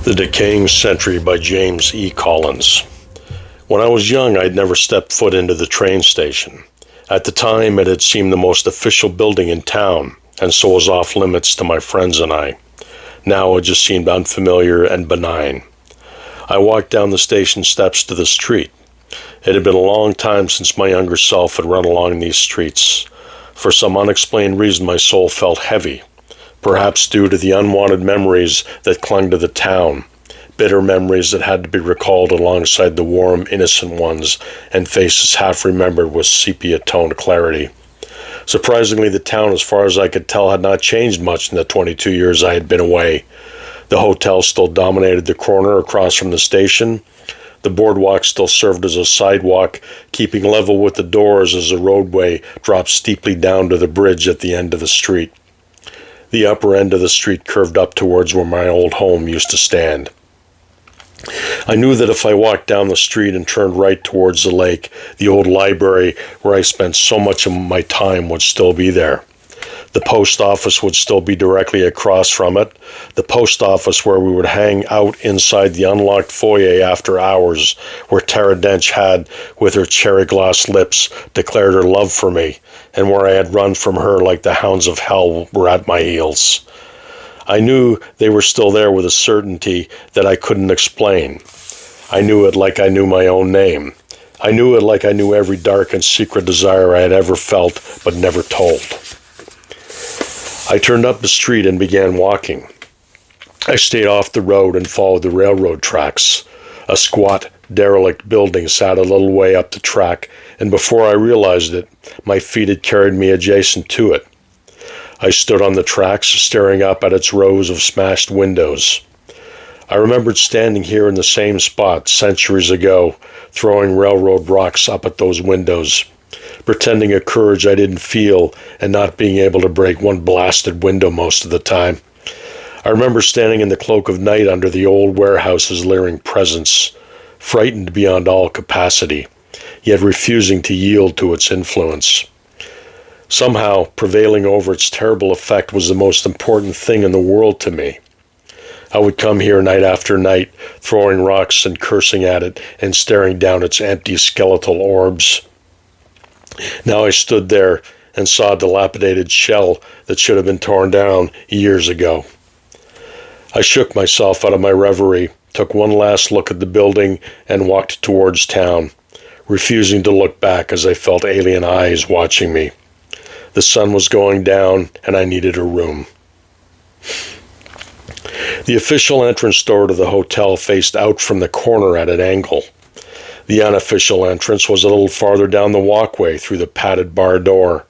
The Decaying Sentry by James E. Collins. When I was young, I'd never stepped foot into the train station. At the time, it had seemed the most official building in town, and so was off limits to my friends and I. Now it just seemed unfamiliar and benign. I walked down the station steps to the street. It had been a long time since my younger self had run along these streets. For some unexplained reason, my soul felt heavy. Perhaps due to the unwanted memories that clung to the town, bitter memories that had to be recalled alongside the warm, innocent ones and faces half remembered with sepia-toned clarity. Surprisingly, the town, as far as I could tell, had not changed much in the 22 years I had been away. The hotel still dominated the corner across from the station. The boardwalk still served as a sidewalk, keeping level with the doors as the roadway dropped steeply down to the bridge at the end of the street. The upper end of the street curved up towards where my old home used to stand. I knew that if I walked down the street and turned right towards the lake, the old library where I spent so much of my time would still be there. The post office would still be directly across from it. The post office where we would hang out inside the unlocked foyer after hours, where Tara Dench had, with her cherry gloss lips, declared her love for me, and where I had run from her like the hounds of hell were at my heels. I knew they were still there with a certainty that I couldn't explain. I knew it like I knew my own name. I knew it like I knew every dark and secret desire I had ever felt but never told. I turned up the street and began walking. I stayed off the road and followed the railroad tracks. A squat, derelict building sat a little way up the track, and before I realized it, my feet had carried me adjacent to it. I stood on the tracks, staring up at its rows of smashed windows. I remembered standing here in the same spot centuries ago, throwing railroad rocks up at those windows, pretending a courage I didn't feel and not being able to break one blasted window most of the time. I remember standing in the cloak of night under the old warehouse's leering presence, frightened beyond all capacity, yet refusing to yield to its influence. Somehow, prevailing over its terrible effect was the most important thing in the world to me. I would come here night after night, throwing rocks and cursing at it and staring down its empty skeletal orbs. Now I stood there and saw a dilapidated shell that should have been torn down years ago. I shook myself out of my reverie, took one last look at the building, and walked towards town, refusing to look back as I felt alien eyes watching me. The sun was going down, and I needed a room. The official entrance door to the hotel faced out from the corner at an angle. The unofficial entrance was a little farther down the walkway through the padded bar door.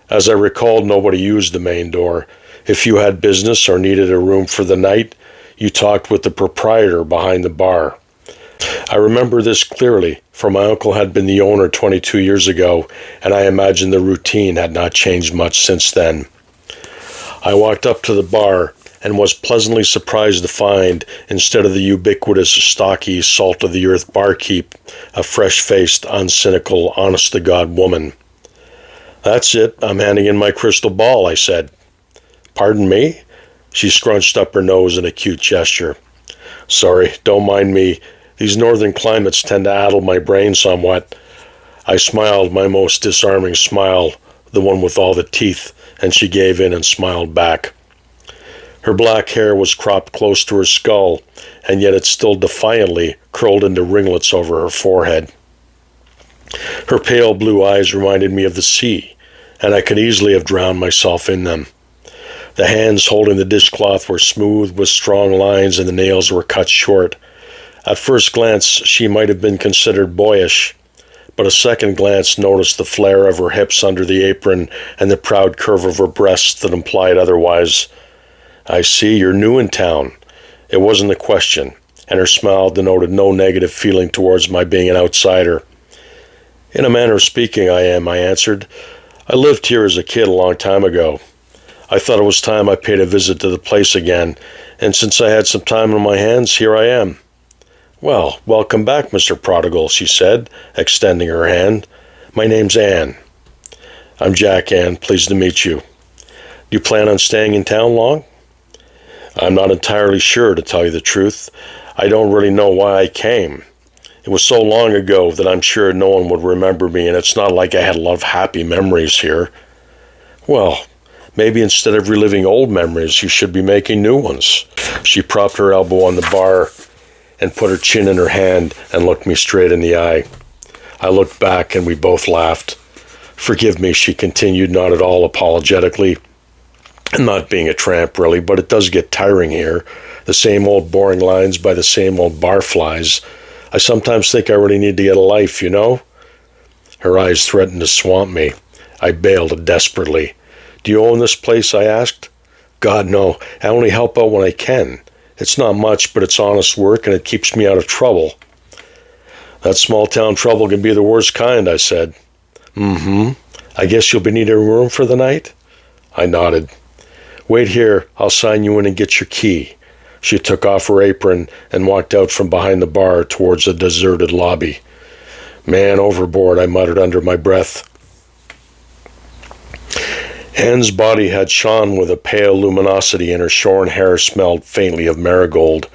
As I recalled, nobody used the main door. If you had business or needed a room for the night, you talked with the proprietor behind the bar. I remember this clearly, for my uncle had been the owner 22 years ago, and I imagine the routine had not changed much since then. I walked up to the bar and was pleasantly surprised to find, instead of the ubiquitous, stocky, salt-of-the-earth barkeep, a fresh-faced, uncynical, honest-to-God woman. "That's it, I'm handing in my crystal ball," I said. "Pardon me?" She scrunched up her nose in a cute gesture. "Sorry, don't mind me. These northern climates tend to addle my brain somewhat." I smiled my most disarming smile, the one with all the teeth, and she gave in and smiled back. Her black hair was cropped close to her skull, and yet it still defiantly curled into ringlets over her forehead. Her pale blue eyes reminded me of the sea, and I could easily have drowned myself in them. The hands holding the dishcloth were smooth with strong lines, and the nails were cut short. At first glance, she might have been considered boyish, but a second glance noticed the flare of her hips under the apron and the proud curve of her breasts that implied otherwise. "I see you're new in town." It wasn't a question, and her smile denoted no negative feeling towards my being an outsider. "In a manner of speaking, I am," I answered. "I lived here as a kid a long time ago. I thought it was time I paid a visit to the place again, and since I had some time on my hands, here I am." "Well, welcome back, Mr. Prodigal," she said, extending her hand. "My name's Anne." "I'm Jack, Anne. Pleased to meet you. Do you plan on staying in town long?" I'm not entirely sure, to tell you the truth. I don't really know why I came. It was so long ago that I'm sure no one would remember me, and it's not like I had a lot of happy memories here. Well, maybe instead of reliving old memories, you should be making new ones. She propped her elbow on the bar and put her chin in her hand and looked me straight in the eye. I looked back and we both laughed. Forgive me, she continued, not at all apologetically. I'm not being a tramp, really, but it does get tiring here. The same old boring lines by the same old barflies. I sometimes think I really need to get a life, you know? Her eyes threatened to swamp me. I bailed desperately. Do you own this place? I asked. God, no. I only help out when I can. It's not much, but it's honest work and it keeps me out of trouble. That small-town trouble can be the worst kind, I said. I guess you'll be needing a room for the night? I nodded. Wait here, I'll sign you in and get your key. She took off her apron and walked out from behind the bar towards the deserted lobby. Man overboard, I muttered under my breath. Anne's body had shone with a pale luminosity and her shorn hair smelled faintly of marigold.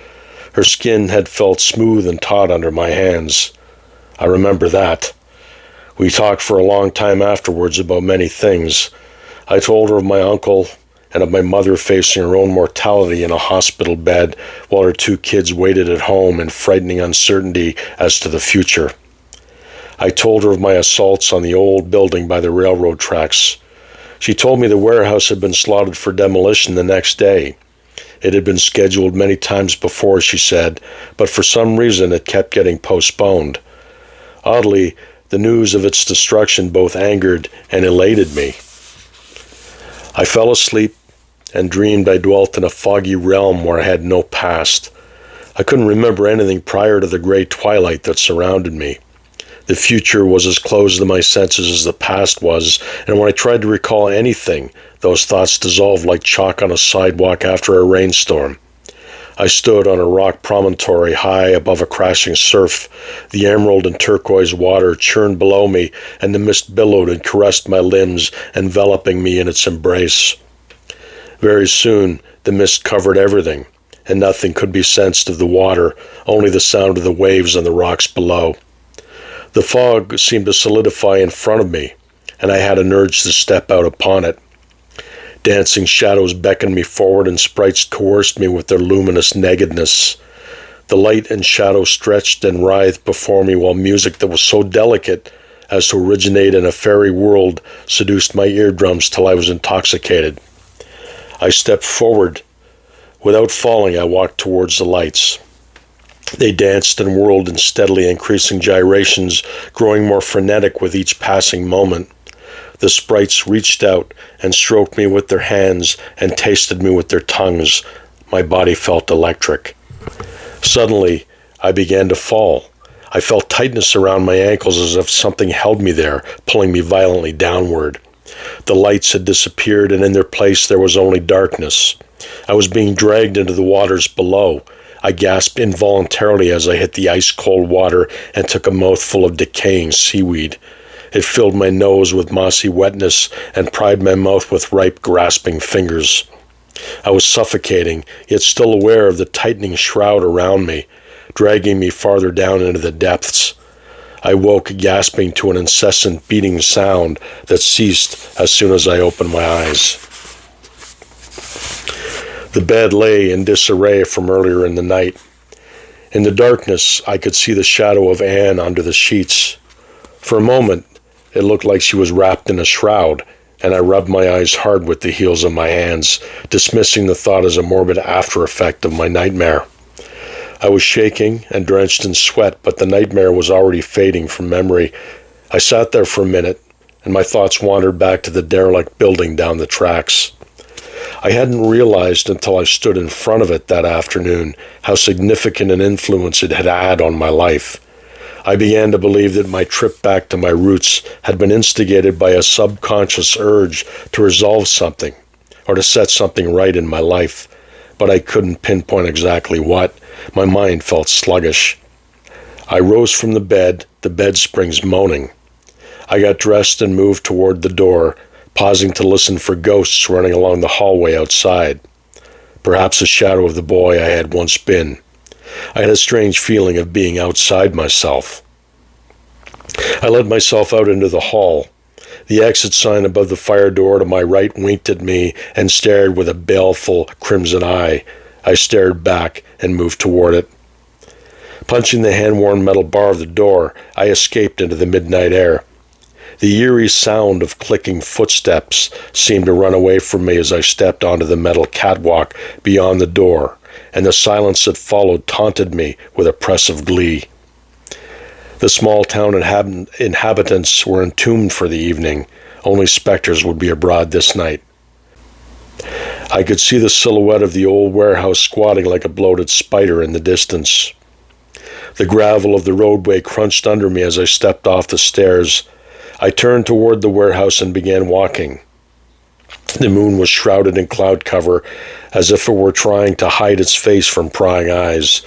Her skin had felt smooth and taut under my hands. I remember that. We talked for a long time afterwards about many things. I told her of my uncle and of my mother facing her own mortality in a hospital bed while her 2 kids waited at home in frightening uncertainty as to the future. I told her of my assaults on the old building by the railroad tracks. She told me the warehouse had been slotted for demolition the next day. It had been scheduled many times before, she said, but for some reason it kept getting postponed. Oddly, the news of its destruction both angered and elated me. I fell asleep and dreamed I dwelt in a foggy realm where I had no past. I couldn't remember anything prior to the gray twilight that surrounded me. The future was as closed to my senses as the past was, and when I tried to recall anything, those thoughts dissolved like chalk on a sidewalk after a rainstorm. I stood on a rock promontory high above a crashing surf. The emerald and turquoise water churned below me, and the mist billowed and caressed my limbs, enveloping me in its embrace. Very soon, the mist covered everything, and nothing could be sensed of the water, only the sound of the waves on the rocks below. The fog seemed to solidify in front of me, and I had an urge to step out upon it. Dancing shadows beckoned me forward, and sprites coerced me with their luminous nakedness. The light and shadow stretched and writhed before me, while music that was so delicate as to originate in a fairy world seduced my eardrums till I was intoxicated. I stepped forward. Without falling, I walked towards the lights. They danced and whirled in steadily increasing gyrations, growing more frenetic with each passing moment. The sprites reached out and stroked me with their hands and tasted me with their tongues. My body felt electric. Suddenly, I began to fall. I felt tightness around my ankles as if something held me there, pulling me violently downward. The lights had disappeared, and in their place there was only darkness. I was being dragged into the waters below. I gasped involuntarily as I hit the ice-cold water and took a mouthful of decaying seaweed. It filled my nose with mossy wetness and pried my mouth with ripe, grasping fingers. I was suffocating, yet still aware of the tightening shroud around me, dragging me farther down into the depths. I woke gasping to an incessant beating sound that ceased as soon as I opened my eyes. The bed lay in disarray from earlier in the night. In the darkness, I could see the shadow of Anne under the sheets. For a moment, it looked like she was wrapped in a shroud, and I rubbed my eyes hard with the heels of my hands, dismissing the thought as a morbid after-effect of my nightmare. I was shaking and drenched in sweat, but the nightmare was already fading from memory. I sat there for a minute, and my thoughts wandered back to the derelict building down the tracks. I hadn't realized until I stood in front of it that afternoon how significant an influence it had had on my life. I began to believe that my trip back to my roots had been instigated by a subconscious urge to resolve something, or to set something right in my life, but I couldn't pinpoint exactly what. My mind felt sluggish. I rose from the bed springs moaning. I got dressed and moved toward the door, pausing to listen for ghosts running along the hallway outside. perhaps a shadow of the boy I had once been. I had a strange feeling of being outside myself. I let myself out into the hall. The exit sign above the fire door to my right winked at me and stared with a baleful crimson eye. I stared back and moved toward it. Punching the hand-worn metal bar of the door, I escaped into the midnight air. The eerie sound of clicking footsteps seemed to run away from me as I stepped onto the metal catwalk beyond the door, and the silence that followed taunted me with oppressive glee. The small town inhabitants were entombed for the evening. Only specters would be abroad this night. I could see the silhouette of the old warehouse squatting like a bloated spider in the distance. The gravel of the roadway crunched under me as I stepped off the stairs. I turned toward the warehouse and began walking. The moon was shrouded in cloud cover, as if it were trying to hide its face from prying eyes.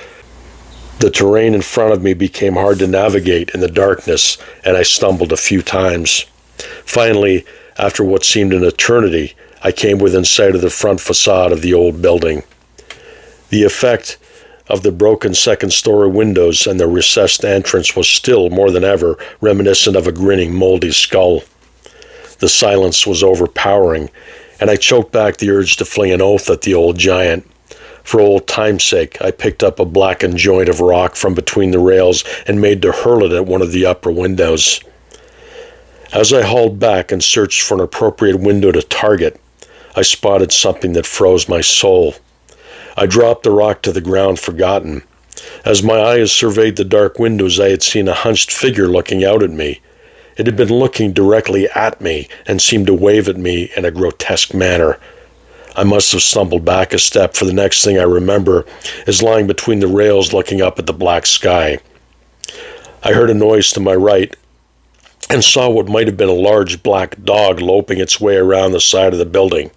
The terrain in front of me became hard to navigate in the darkness, and I stumbled a few times. Finally, after what seemed an eternity, I came within sight of the front facade of the old building. The effect of the broken second-story windows and the recessed entrance was still, more than ever, reminiscent of a grinning, moldy skull. The silence was overpowering, and I choked back the urge to fling an oath at the old giant. For old time's sake, I picked up a blackened joint of rock from between the rails and made to hurl it at one of the upper windows. As I hauled back and searched for an appropriate window to target, I spotted something that froze my soul. I dropped the rock to the ground, forgotten. As my eyes surveyed the dark windows, I had seen a hunched figure looking out at me. It had been looking directly at me and seemed to wave at me in a grotesque manner. I must have stumbled back a step, for the next thing I remember is lying between the rails looking up at the black sky. I heard a noise to my right and saw what might have been a large black dog loping its way around the side of the building.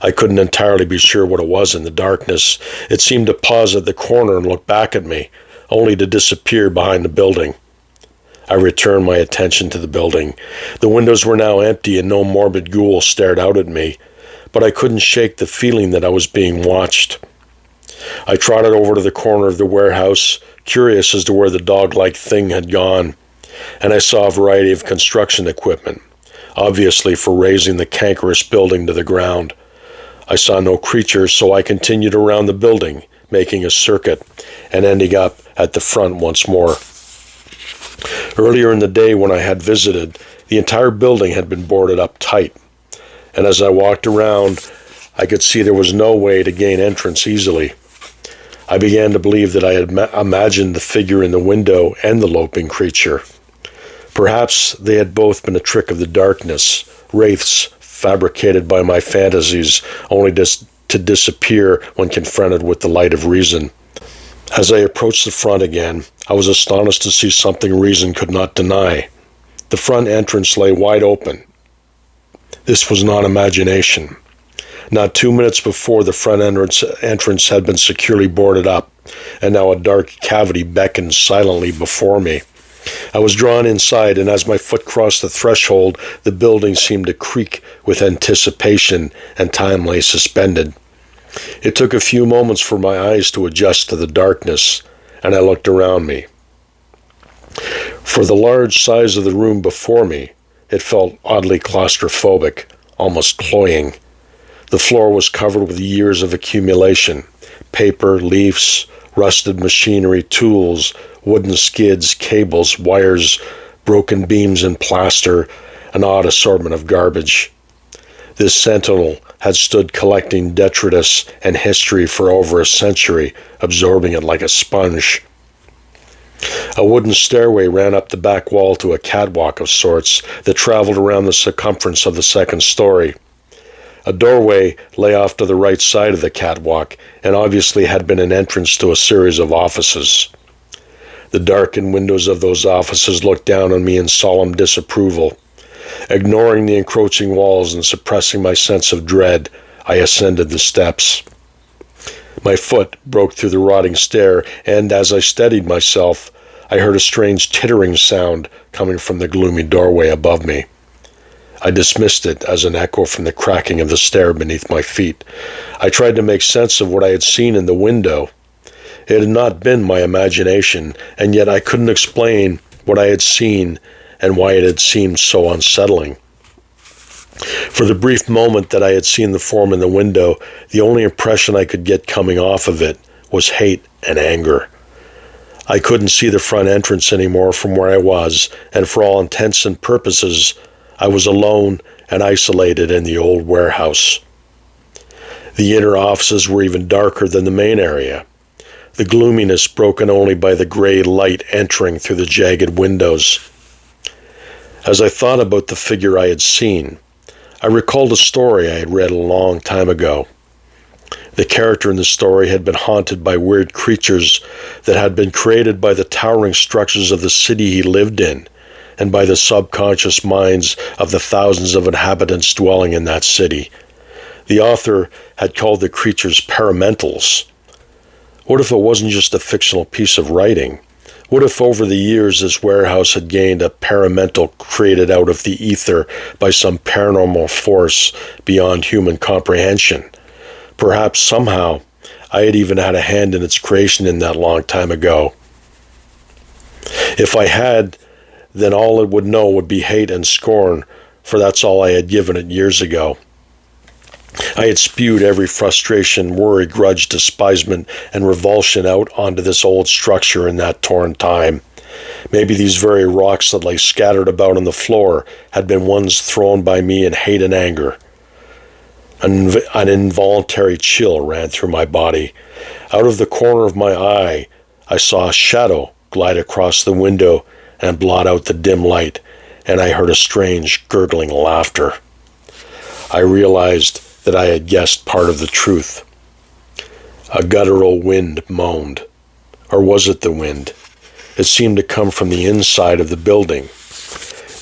I couldn't entirely be sure what it was in the darkness. It seemed to pause at the corner and look back at me, only to disappear behind the building. I returned my attention to the building. The windows were now empty and no morbid ghoul stared out at me, but I couldn't shake the feeling that I was being watched. I trotted over to the corner of the warehouse, curious as to where the dog-like thing had gone, and I saw a variety of construction equipment, obviously for raising the cankerous building to the ground. I saw no creature, so I continued around the building, making a circuit, and ending up at the front once more. Earlier in the day when I had visited, the entire building had been boarded up tight, and as I walked around, I could see there was no way to gain entrance easily. I began to believe that I had imagined the figure in the window and the loping creature. Perhaps they had both been a trick of the darkness, wraiths fabricated by my fantasies, only to disappear when confronted with the light of reason. As I approached the front again, I was astonished to see something reason could not deny. The front entrance lay wide open. This was not imagination. Not 2 minutes before, the front entrance had been securely boarded up, and now a dark cavity beckoned silently before me. I was drawn inside, and as my foot crossed the threshold, the building seemed to creak with anticipation, and time lay suspended. It took a few moments for my eyes to adjust to the darkness, and I looked around me. For the large size of the room before me, it felt oddly claustrophobic, almost cloying. The floor was covered with years of accumulation: paper, leaves, rusted machinery, tools, wooden skids, cables, wires, broken beams and plaster, an odd assortment of garbage. This sentinel had stood collecting detritus and history for over a century, absorbing it like a sponge. A wooden stairway ran up the back wall to a catwalk of sorts that traveled around the circumference of the second story. A doorway lay off to the right side of the catwalk and obviously had been an entrance to a series of offices. The darkened windows of those offices looked down on me in solemn disapproval. Ignoring the encroaching walls and suppressing my sense of dread, I ascended the steps. My foot broke through the rotting stair, and as I steadied myself, I heard a strange tittering sound coming from the gloomy doorway above me. I dismissed it as an echo from the cracking of the stair beneath my feet. I tried to make sense of what I had seen in the window. It had not been my imagination, and yet I couldn't explain what I had seen and why it had seemed so unsettling. For the brief moment that I had seen the form in the window, the only impression I could get coming off of it was hate and anger. I couldn't see the front entrance anymore from where I was, and for all intents and purposes, I was alone and isolated in the old warehouse. The inner offices were even darker than the main area, the gloominess broken only by the gray light entering through the jagged windows. As I thought about the figure I had seen, I recalled a story I had read a long time ago. The character in the story had been haunted by weird creatures that had been created by the towering structures of the city he lived in, and by the subconscious minds of the thousands of inhabitants dwelling in that city. The author had called the creatures paramentals. What if it wasn't just a fictional piece of writing? What if over the years this warehouse had gained a paramental created out of the ether by some paranormal force beyond human comprehension? Perhaps somehow I had even had a hand in its creation in that long time ago. If I had, then all it would know would be hate and scorn, for that's all I had given it years ago. I had spewed every frustration, worry, grudge, despisement, and revulsion out onto this old structure in that torn time. Maybe these very rocks that lay scattered about on the floor had been ones thrown by me in hate and anger. An involuntary chill ran through my body. Out of the corner of my eye, I saw a shadow glide across the window and blot out the dim light, and I heard a strange, gurgling laughter. I realized that I had guessed part of the truth. A guttural wind moaned. Or was it the wind? It seemed to come from the inside of the building.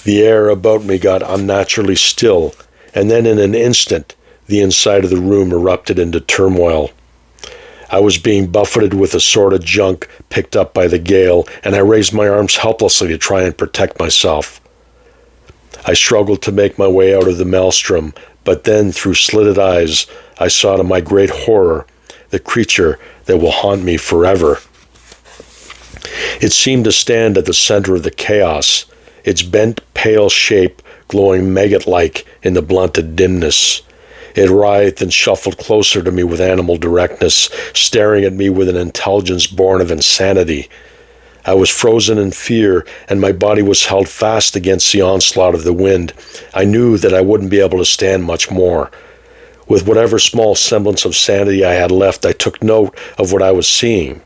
The air about me got unnaturally still, and then in an instant, the inside of the room erupted into turmoil. I was being buffeted with a sort of junk picked up by the gale, and I raised my arms helplessly to try and protect myself. I struggled to make my way out of the maelstrom, but then, through slitted eyes, I saw to my great horror the creature that will haunt me forever. It seemed to stand at the center of the chaos, its bent, pale shape glowing maggot-like in the blunted dimness. It writhed and shuffled closer to me with animal directness, staring at me with an intelligence born of insanity. I was frozen in fear, and my body was held fast against the onslaught of the wind. I knew that I wouldn't be able to stand much more. With whatever small semblance of sanity I had left, I took note of what I was seeing.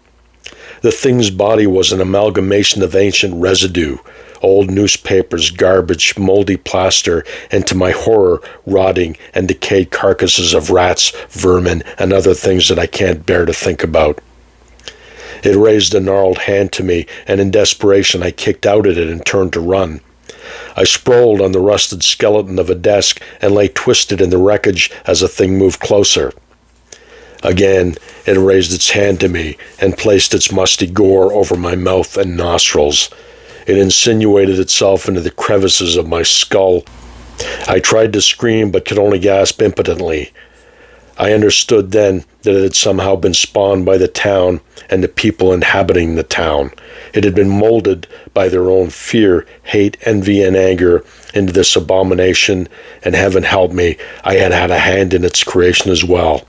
The thing's body was an amalgamation of ancient residue, old newspapers, garbage, moldy plaster, and to my horror, rotting and decayed carcasses of rats, vermin, and other things that I can't bear to think about. It raised a gnarled hand to me, and in desperation I kicked out at it and turned to run. I sprawled on the rusted skeleton of a desk and lay twisted in the wreckage as the thing moved closer. Again, it raised its hand to me and placed its musty gore over my mouth and nostrils. It insinuated itself into the crevices of my skull. I tried to scream but could only gasp impotently. I understood then that it had somehow been spawned by the town and the people inhabiting the town. It had been molded by their own fear, hate, envy, and anger into this abomination, and heaven help me, I had had a hand in its creation as well.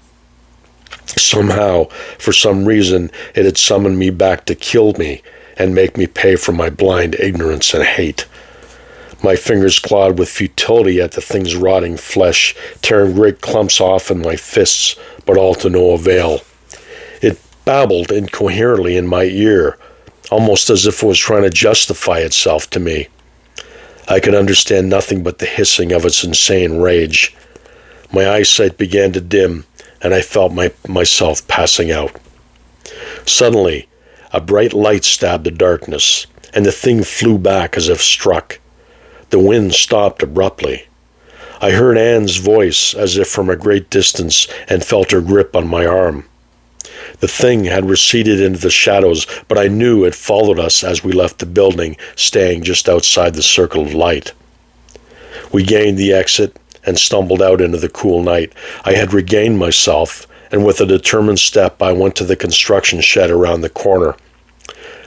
Somehow, for some reason, it had summoned me back to kill me and make me pay for my blind ignorance and hate. My fingers clawed with futility at the thing's rotting flesh, tearing great clumps off in my fists, but all to no avail. It babbled incoherently in my ear, almost as if it was trying to justify itself to me. I could understand nothing but the hissing of its insane rage. My eyesight began to dim, and I felt myself passing out. Suddenly, a bright light stabbed the darkness, and the thing flew back as if struck. The wind stopped abruptly. I heard Anne's voice as if from a great distance and felt her grip on my arm. The thing had receded into the shadows, but I knew it followed us as we left the building, staying just outside the circle of light. We gained the exit and stumbled out into the cool night. I had regained myself, and with a determined step I went to the construction shed around the corner.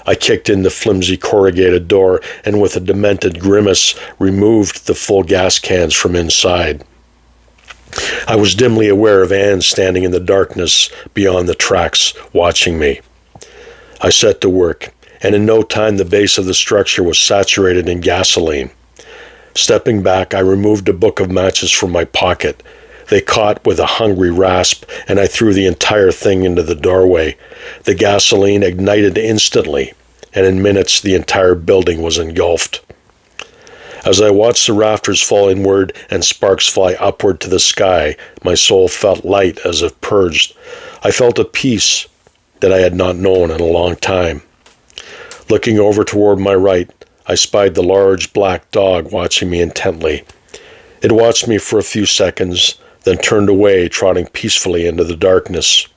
I kicked in the flimsy corrugated door and with a demented grimace removed the full gas cans from inside. I was dimly aware of Anne standing in the darkness beyond the tracks, watching me. I set to work, and in no time the base of the structure was saturated in gasoline. Stepping back, I removed a book of matches from my pocket. They caught with a hungry rasp, and I threw the entire thing into the doorway. The gasoline ignited instantly, and in minutes the entire building was engulfed. As I watched the rafters fall inward and sparks fly upward to the sky, my soul felt light as if purged. I felt a peace that I had not known in a long time. Looking over toward my right, I spied the large black dog watching me intently. It watched me for a few seconds, then turned away, trotting peacefully into the darkness.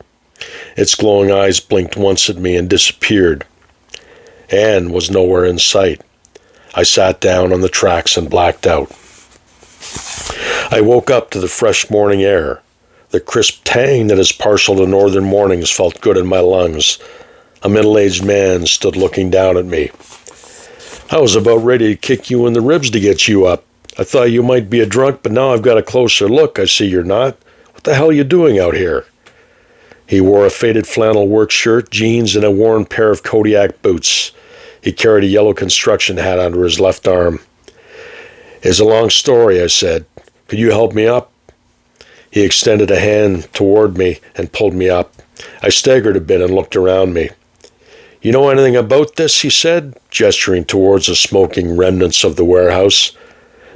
Its glowing eyes blinked once at me and disappeared. Anne was nowhere in sight. I sat down on the tracks and blacked out. I woke up to the fresh morning air. The crisp tang that is partial to northern mornings felt good in my lungs. A middle-aged man stood looking down at me. I was about ready to kick you in the ribs to get you up. I thought you might be a drunk, but now I've got a closer look. I see you're not. What the hell are you doing out here? He wore a faded flannel work shirt, jeans, and a worn pair of Kodiak boots. He carried a yellow construction hat under his left arm. It's a long story, I said. Could you help me up? He extended a hand toward me and pulled me up. I staggered a bit and looked around me. You know anything about this? He said, gesturing towards the smoking remnants of the warehouse.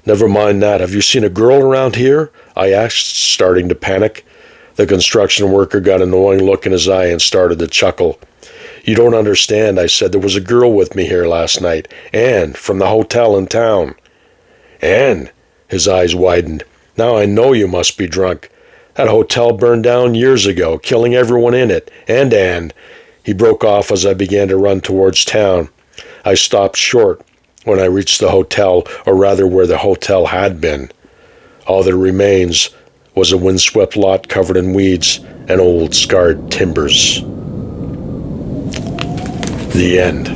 Never mind that. Have you seen a girl around here? I asked, starting to panic. The construction worker got an annoying look in his eye and started to chuckle. You don't understand, I said. There was a girl with me here last night. Anne, from the hotel in town. Anne? His eyes widened. Now I know you must be drunk. That hotel burned down years ago, killing everyone in it. And Anne. He broke off as I began to run towards town. I stopped short when I reached the hotel, or rather where the hotel had been. All that remains was a windswept lot covered in weeds and old scarred timbers. The end.